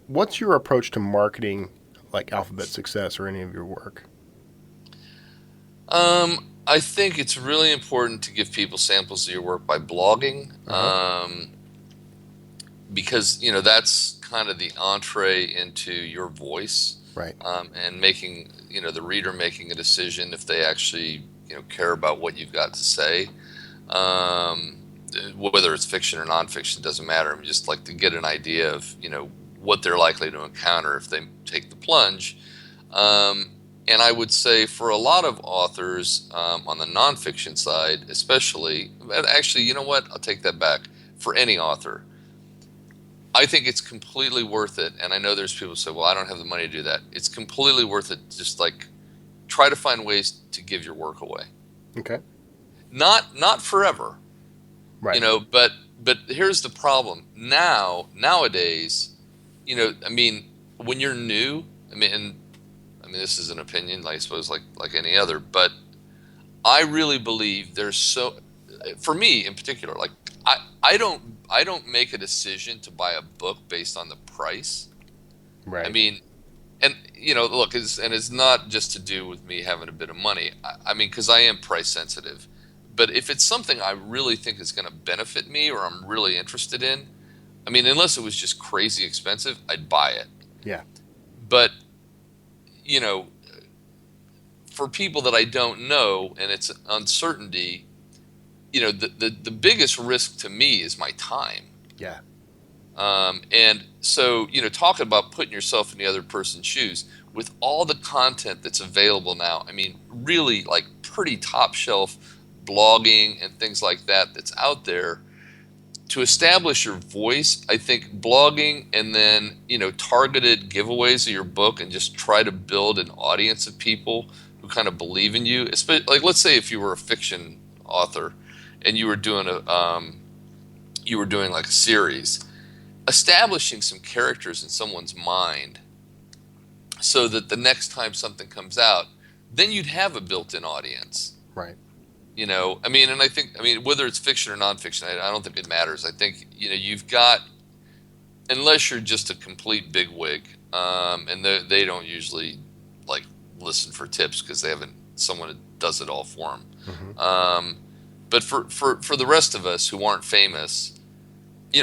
what's your approach to marketing, like Alphabet Success or any of your work? I think it's really important to give people samples of your work by blogging, because that's kind of the entree into your voice, Right. and making the reader making a decision if they actually care about what you've got to say. Whether it's fiction or nonfiction doesn't matter. I mean, just like to get an idea of what they're likely to encounter if they take the plunge. And I would say for a lot of authors on the nonfiction side, especially, actually, you know what? I'll take that back. For any author, I think it's completely worth it. And I know there's people who say, well, I don't have the money to do that. It's completely worth it. Just like try to find ways to give your work away. Okay. Not forever, Right. but here's the problem. Nowadays, I mean, when you're new, I mean, this is an opinion, I suppose, like any other, but I really believe for me in particular, like I don't make a decision to buy a book based on the price. Right. I mean, and look, it's not just to do with me having a bit of money. I mean, because I am price sensitive, but if it's something I really think is going to benefit me or I'm really interested in, I mean, unless it was just crazy expensive, I'd buy it. Yeah. But for people that I don't know and it's uncertainty, the biggest risk to me is my time. Yeah. And so, talking about putting yourself in the other person's shoes with all the content that's available now, I mean, really like pretty top shelf blogging and things like that that's out there. To establish your voice, I think blogging and then, targeted giveaways of your book and just try to build an audience of people who kind of believe in you. Like, let's say if you were a fiction author and you were doing like a series, establishing some characters in someone's mind so that the next time something comes out, then you'd have a built-in audience. Right. I mean, and I think, whether it's fiction or nonfiction, I don't think it matters. I think, you've got, unless you're just a complete bigwig, and they don't usually like listen for tips because they haven't someone that does it all for them. Mm-hmm. But for the rest of us who aren't famous,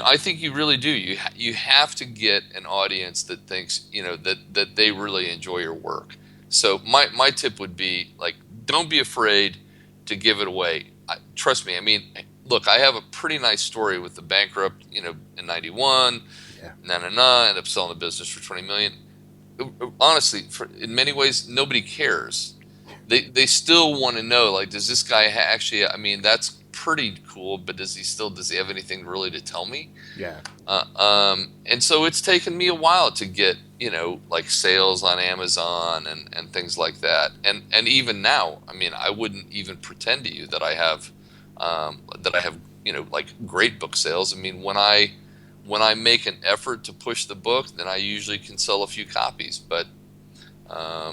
I think you really do. You have to get an audience that thinks, that they really enjoy your work. So my tip would be like, don't be afraid to give it away. Trust me. I mean, look, I have a pretty nice story with the bankrupt, in 91, ended up selling the business for $20 million. Honestly, in many ways, nobody cares. They still want to know, like, does this guy actually, I mean, that's pretty cool, but does he have anything really to tell me? Yeah. And so it's taken me a while to get, like sales on Amazon and things like that. And even now, I mean, I wouldn't even pretend to you that I have, like great book sales. I mean, when I make an effort to push the book, then I usually can sell a few copies. But, I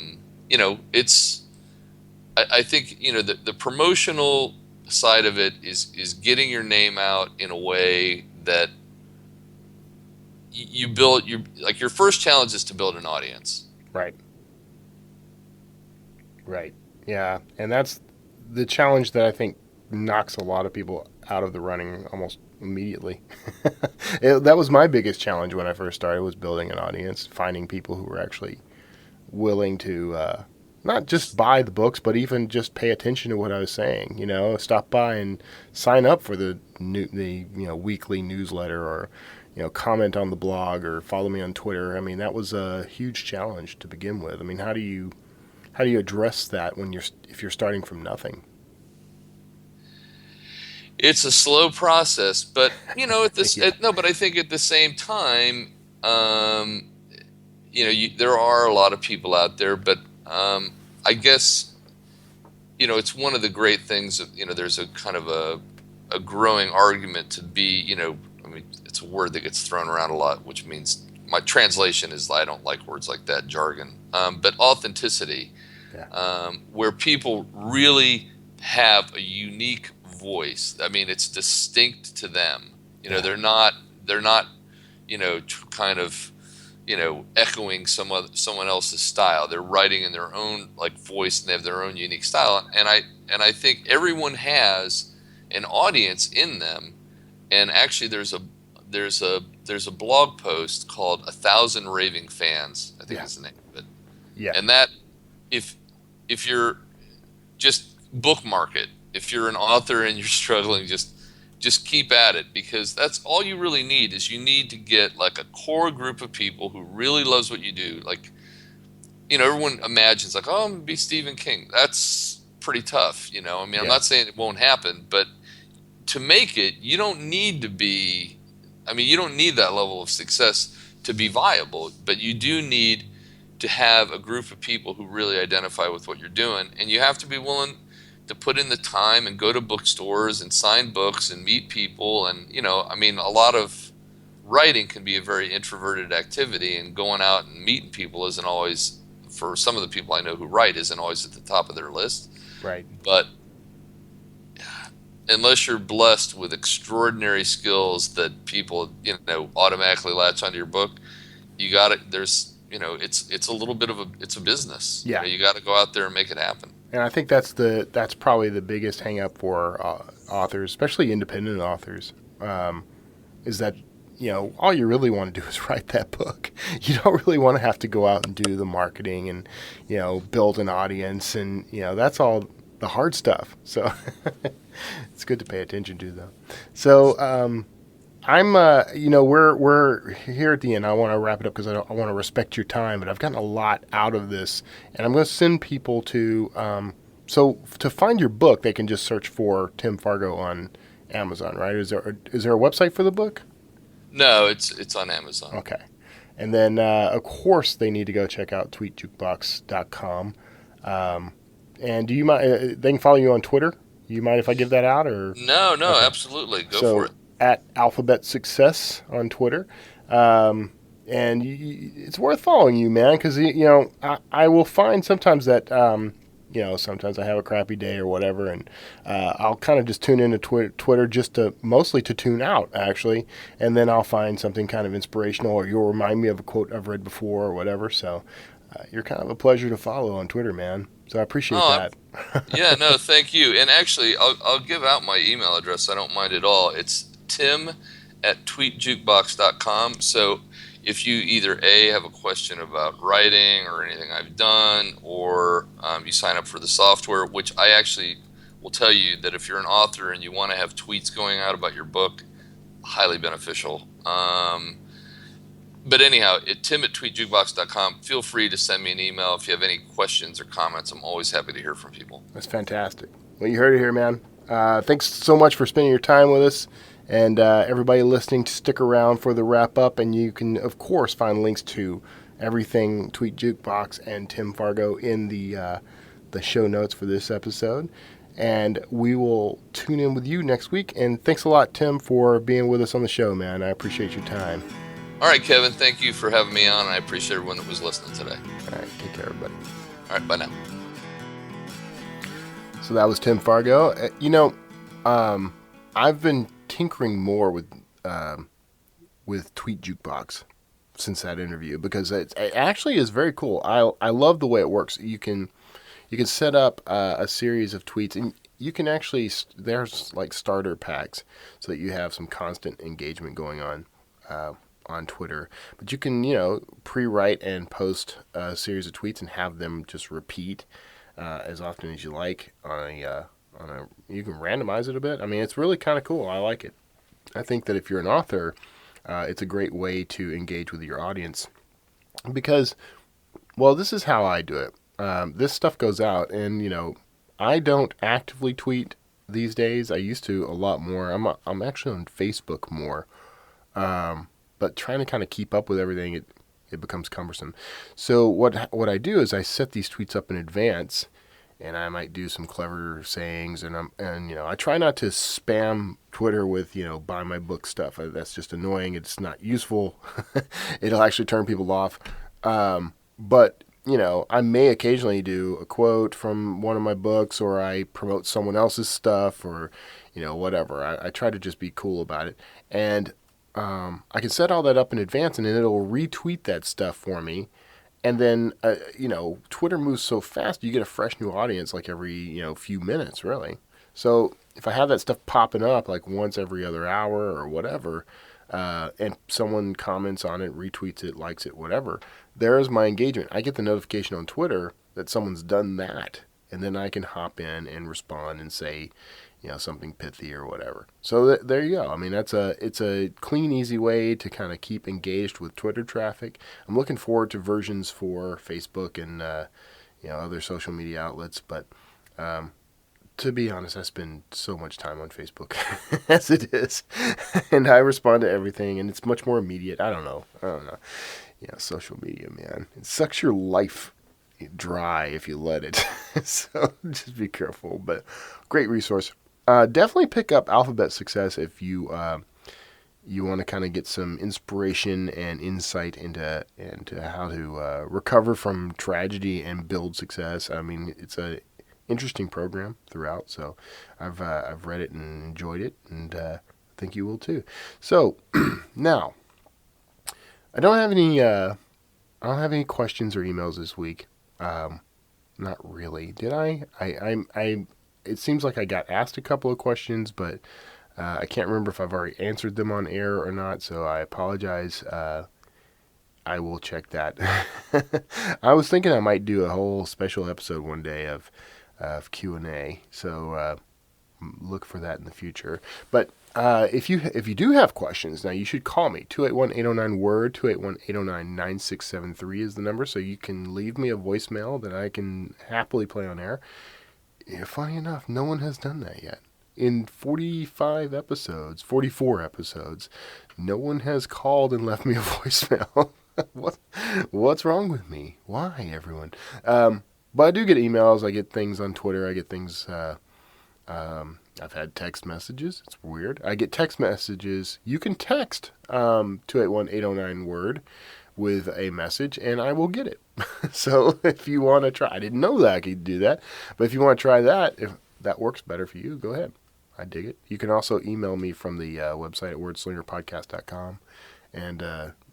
think, the promotional side of it is getting your name out in a way that you build your first challenge is to build an audience. Right. Right. Yeah. And that's the challenge that I think knocks a lot of people out of the running almost immediately. That was my biggest challenge when I first started, was building an audience, finding people who were actually willing to not just buy the books, but even just pay attention to what I was saying. Stop by and sign up for the weekly newsletter, or comment on the blog, or follow me on Twitter. I mean, that was a huge challenge to begin with. I mean, how do you address that if you're starting from nothing? It's a slow process, but but I think at the same time, there are a lot of people out there, but I guess it's one of the great things of, there's a kind of a growing argument to be, I mean, it's a word that gets thrown around a lot, which means, my translation is, I don't like words like that, jargon, but authenticity, where people really have a unique voice. I mean, it's distinct to them. They're not kind of echoing someone else's style. They're writing in their own voice, and they have their own unique style. And I think everyone has an audience in them. And actually, there's a blog post called "1,000 Raving Fans." I think that's the name of it. Yeah. And that, if you're just bookmark it. If you're an author and you're struggling, just keep at it, because that's all you really need. Is you need to get a core group of people who really loves what you do. Everyone imagines oh, I'm gonna be Stephen King. That's pretty tough. I mean, I'm not saying it won't happen, but to make it, you don't need to be. I mean, you don't need that level of success to be viable, but you do need to have a group of people who really identify with what you're doing, and you have to be willing to put in the time and go to bookstores and sign books and meet people. And I mean, a lot of writing can be a very introverted activity, and going out and meeting people isn't always, for some of the people I know who write, isn't always at the top of their list. Right. But unless you're blessed with extraordinary skills that people automatically latch onto your book, you got it. There's it's a little bit of it's a business. Yeah. You got to go out there and make it happen. And I think that's probably the biggest hang up for authors, especially independent authors, is that all you really want to do is write that book. You don't really want to have to go out and do the marketing and build an audience, and that's all the hard stuff. So it's good to pay attention to, though. So I'm we're here at the end. I want to wrap it up because I want to respect your time, but I've gotten a lot out of this, and I'm going to send people to so to find your book, they can just search for Tim Fargo on Amazon, right? Is there a website for the book? No, it's on Amazon. Okay. And then, of course, they need to go check out tweetjukebox.com. And do you mind, they can follow you on Twitter? You mind if I give that out? Or No, okay. Absolutely. Go for it. At Alphabet Success on Twitter. And it's worth following you, man, because, I will find sometimes that, sometimes I have a crappy day or whatever, and I'll kind of just tune into Twitter just mostly to tune out, actually, and then I'll find something kind of inspirational, or you'll remind me of a quote I've read before or whatever. So you're kind of a pleasure to follow on Twitter, man. So I appreciate that. Yeah, no, thank you. And actually, I'll give out my email address. I don't mind at all. It's tim@tweetjukebox.com. So if you either A, have a question about writing or anything I've done, or you sign up for the software, which I actually will tell you that if you're an author and you want to have tweets going out about your book, highly beneficial. But anyhow, at tim@tweetjukebox.com, feel free to send me an email if you have any questions or comments. I'm always happy to hear from people. That's fantastic. Well, you heard it here, man. Thanks so much for spending your time with us. And everybody listening, stick around for the wrap-up. And you can, of course, find links to everything Tweet Jukebox and Tim Fargo in the show notes for this episode. And we will tune in with you next week. And thanks a lot, Tim, for being with us on the show, man. I appreciate your time. All right, Kevin, thank you for having me on. I appreciate everyone that was listening today. All right, take care, everybody. All right, bye now. So that was Tim Fargo. I've been tinkering more with Tweet Jukebox since that interview, because it actually is very cool. I love the way it works. You can set up a series of tweets, and you can actually, there's like starter packs so that you have some constant engagement going on Twitter. But you can, pre-write and post a series of tweets and have them just repeat as often as you like you can randomize it a bit. I mean, it's really kind of cool. I like it. I think that if you're an author, it's a great way to engage with your audience because, well, this is how I do it. This stuff goes out, and I don't actively tweet these days. I used to a lot more. I'm actually on Facebook more, but trying to kind of keep up with everything, it becomes cumbersome. So what I do is I set these tweets up in advance, and I might do some clever sayings, and I try not to spam Twitter with buy my book stuff. That's just annoying. It's not useful. It'll actually turn people off. But I may occasionally do a quote from one of my books, or I promote someone else's stuff, or whatever. I try to just be cool about it, and I can set all that up in advance, and then it'll retweet that stuff for me. And then, Twitter moves so fast, you get a fresh new audience like every, few minutes, really. So if I have that stuff popping up like once every other hour or whatever, and someone comments on it, retweets it, likes it, whatever, there's my engagement. I get the notification on Twitter that someone's done that, and then I can hop in and respond and say, something pithy or whatever. So there you go. I mean, it's a clean, easy way to kind of keep engaged with Twitter traffic. I'm looking forward to versions for Facebook and other social media outlets. But to be honest, I spend so much time on Facebook as it is, and I respond to everything, and it's much more immediate. I don't know. Social media, man, it sucks your life dry if you let it. So just be careful. But great resource. Definitely pick up Alphabet Success if you want to kind of get some inspiration and insight into how to recover from tragedy and build success. I mean, it's a interesting program throughout, so I've read it and enjoyed it, and I think you will too. So now, I don't have any questions or emails this week. Not really. Did I? It seems like I got asked a couple of questions, but I can't remember if I've already answered them on air or not, so I apologize. I will check that. I was thinking I might do a whole special episode one day of Q&A, so look for that in the future. But if you do have questions, now you should call me. 281-809-WORD, 281-809-9673 is the number, so you can leave me a voicemail that I can happily play on air. Funny enough, no one has done that yet. In 44 episodes, no one has called and left me a voicemail. What's wrong with me? Why, everyone? But I do get emails. I get things on Twitter. I get things... I've had text messages. It's weird. I get text messages. You can text 281-809-WORD with a message, and I will get it. So if you want to try, I didn't know that I could do that, but if you want to try that, if that works better for you, go ahead. I dig it. You can also email me from the website at wordslingerpodcast.com, and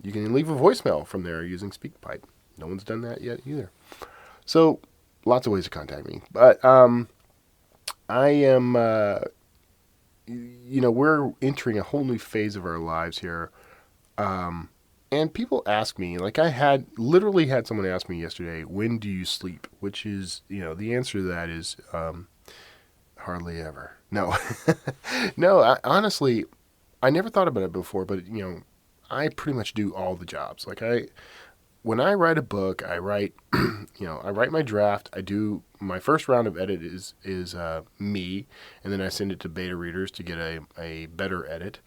you can leave a voicemail from there using SpeakPipe. No one's done that yet either. So lots of ways to contact me, but I am, we're entering a whole new phase of our lives here. And people ask me, like I literally had someone ask me yesterday, when do you sleep? Which is, the answer to that is hardly ever. No. No, honestly, I never thought about it before, but, I pretty much do all the jobs. Like when I write a book, I write, I write my draft. I do my first round of edit is me, and then I send it to beta readers to get a better edit.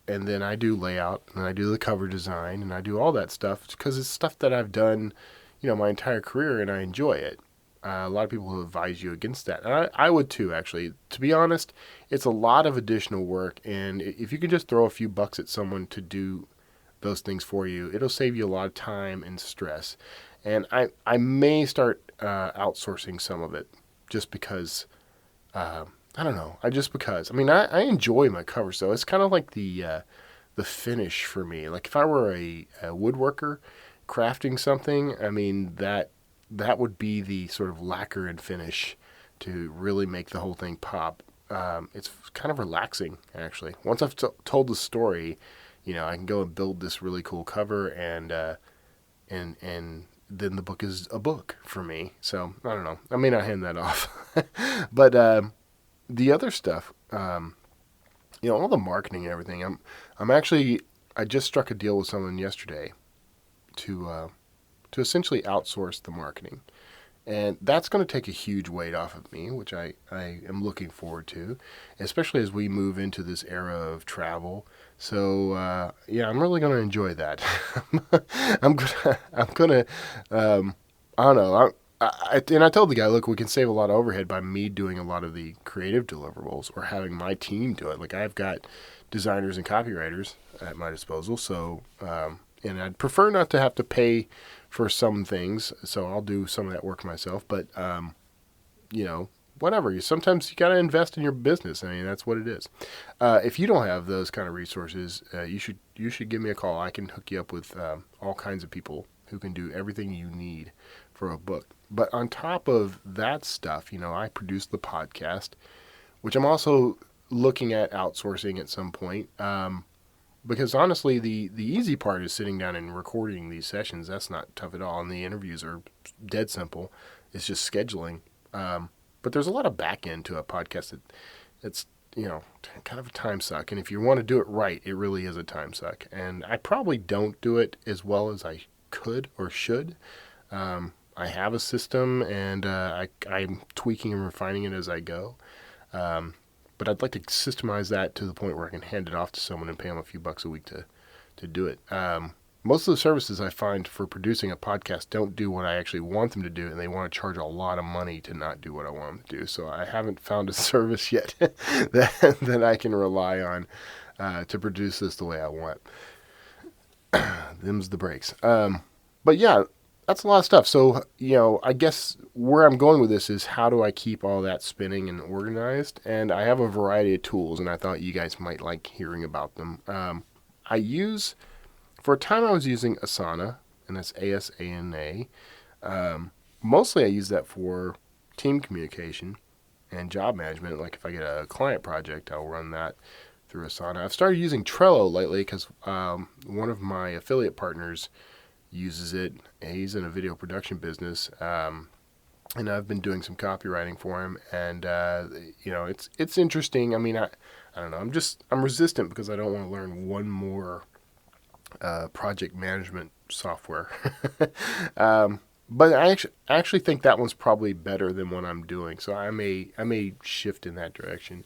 And then I do layout, and I do the cover design, and I do all that stuff because it's stuff that I've done, my entire career, and I enjoy it. A lot of people will advise you against that. And I would too, actually. To be honest, it's a lot of additional work, and if you can just throw a few bucks at someone to do those things for you, it'll save you a lot of time and stress. And I may start outsourcing some of it just because... I don't know. I enjoy my covers, though. It's kind of like the finish for me. Like if I were a woodworker crafting something, that would be the sort of lacquer and finish to really make the whole thing pop. It's kind of relaxing, actually. Once I've told the story, I can go and build this really cool cover, and then the book is a book for me. So I don't know. I may not hand that off, but the other stuff, all the marketing and everything. I just struck a deal with someone yesterday to essentially outsource the marketing. And that's going to take a huge weight off of me, which I am looking forward to, especially as we move into this era of travel. So I'm really going to enjoy that. I'm gonna I don't know. And I told the guy, look, we can save a lot of overhead by me doing a lot of the creative deliverables or having my team do it. Like, I've got designers and copywriters at my disposal, so and I'd prefer not to have to pay for some things, so I'll do some of that work myself. But whatever. Sometimes you got to invest in your business. I mean, that's what it is. If you don't have those kind of resources, you should give me a call. I can hook you up with all kinds of people who can do everything you need for a book. But on top of that stuff, I produce the podcast, which I'm also looking at outsourcing at some point. Because honestly, the easy part is sitting down and recording these sessions. That's not tough at all. And the interviews are dead simple. It's just scheduling. But there's a lot of back end to a podcast that's kind of a time suck. And if you want to do it right, it really is a time suck. And I probably don't do it as well as I could or should. I have a system, and I'm tweaking and refining it as I go. But I'd like to systemize that to the point where I can hand it off to someone and pay them a few bucks a week to do it. Most of the services I find for producing a podcast don't do what I actually want them to do, and they want to charge a lot of money to not do what I want them to do. So I haven't found a service yet that I can rely on to produce this the way I want. Them's the breaks. But yeah, that's a lot of stuff. So, I guess where I'm going with this is, how do I keep all that spinning and organized? And I have a variety of tools, and I thought you guys might like hearing about them. For a time I was using Asana, and that's ASANA. Mostly I use that for team communication and job management. Like, if I get a client project, I'll run that through Asana. I've started using Trello lately because one of my affiliate partners uses it. He's in a video production business, and I've been doing some copywriting for him. And it's interesting. I mean, I don't know. I'm resistant because I don't want to learn one more project management software. But I actually think that one's probably better than what I'm doing. So I may shift in that direction.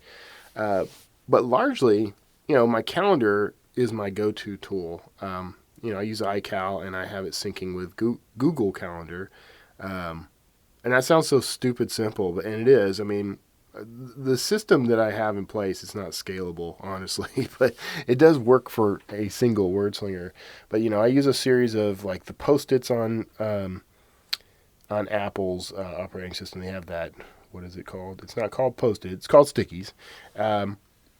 But largely, my calendar is my go-to tool. I use iCal, and I have it syncing with Google Calendar. And that sounds so stupid simple, and it is. I mean, the system that I have in place is not scalable, honestly, but it does work for a single word slinger. But, I use a series of, like, the Post-its on Apple's operating system. They have that. What is it called? It's not called Post-it. It's called Stickies.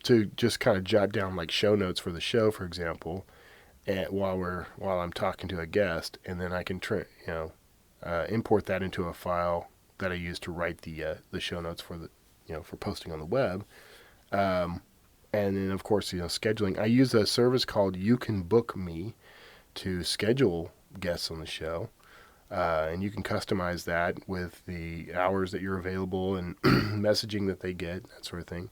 To just kind of jot down, like, show notes for the show, for example, while I'm talking to a guest, and then I can import that into a file that I use to write the show notes for for posting on the web. And then, of course, scheduling. I use a service called You Can Book Me to schedule guests on the show. And you can customize that with the hours that you're available and messaging that they get, that sort of thing.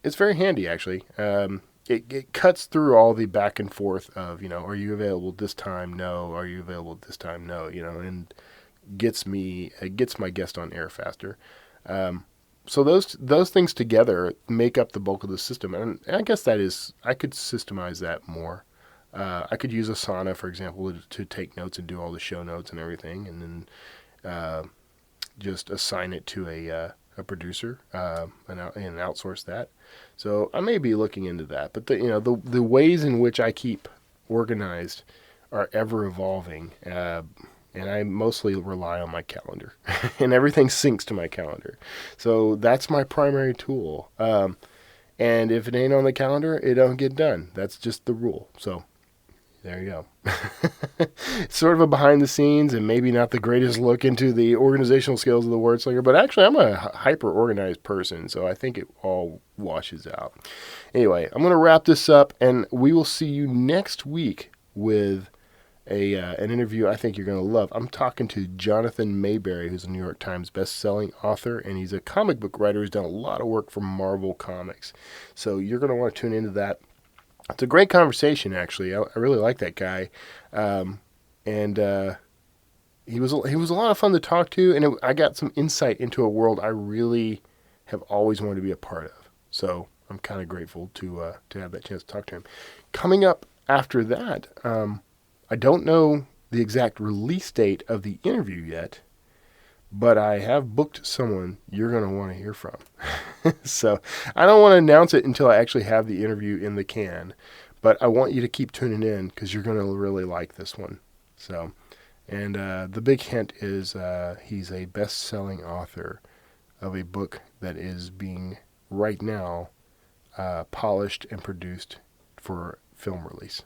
It's very handy, actually. It cuts through all the back and forth of, are you available this time? No. Are you available this time? No. And gets my guest on air faster. So those things together make up the bulk of the system, and I guess I could systemize that more. I could use Asana, for example, to take notes and do all the show notes and everything, and then just assign it to a producer and outsource that. So I may be looking into that, but the ways in which I keep organized are ever evolving. And I mostly rely on my calendar, and everything syncs to my calendar. So that's my primary tool. And if it ain't on the calendar, it don't get done. That's just the rule. So There you go. Sort of a behind the scenes and maybe not the greatest look into the organizational skills of the word slinger, but actually I'm a hyper organized person, so I think it all washes out. Anyway, I'm going to wrap this up, and we will see you next week with an interview I think you're going to love. I'm talking to Jonathan Mayberry, who's a New York Times best-selling author, and he's a comic book writer who's done a lot of work for Marvel Comics. So you're going to want to tune into that. It's a great conversation, actually. I really like that guy, and he was a lot of fun to talk to, and I got some insight into a world I really have always wanted to be a part of. So I'm kind of grateful to have that chance to talk to him. Coming up after that, I don't know the exact release date of the interview yet, but I have booked someone you're going to want to hear from. So I don't want to announce it until I actually have the interview in the can, but I want you to keep tuning in because you're going to really like this one. So, and the big hint is he's a best-selling author of a book that is being right now polished and produced for film release.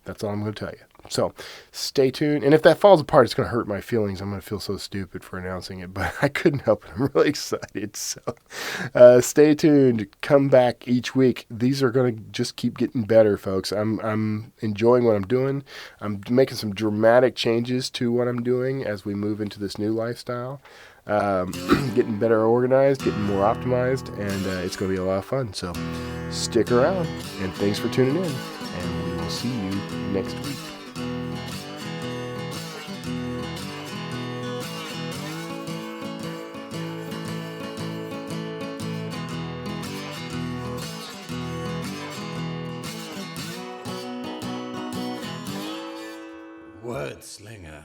That's all I'm going to tell you. So stay tuned. And if that falls apart, it's going to hurt my feelings. I'm going to feel so stupid for announcing it, but I couldn't help it. I'm really excited. So stay tuned. Come back each week. These are going to just keep getting better, folks. I'm enjoying what I'm doing. I'm making some dramatic changes to what I'm doing as we move into this new lifestyle. Getting better organized, getting more optimized, and it's going to be a lot of fun. So stick around, and thanks for tuning in. And we will see you next week. Word Slinger.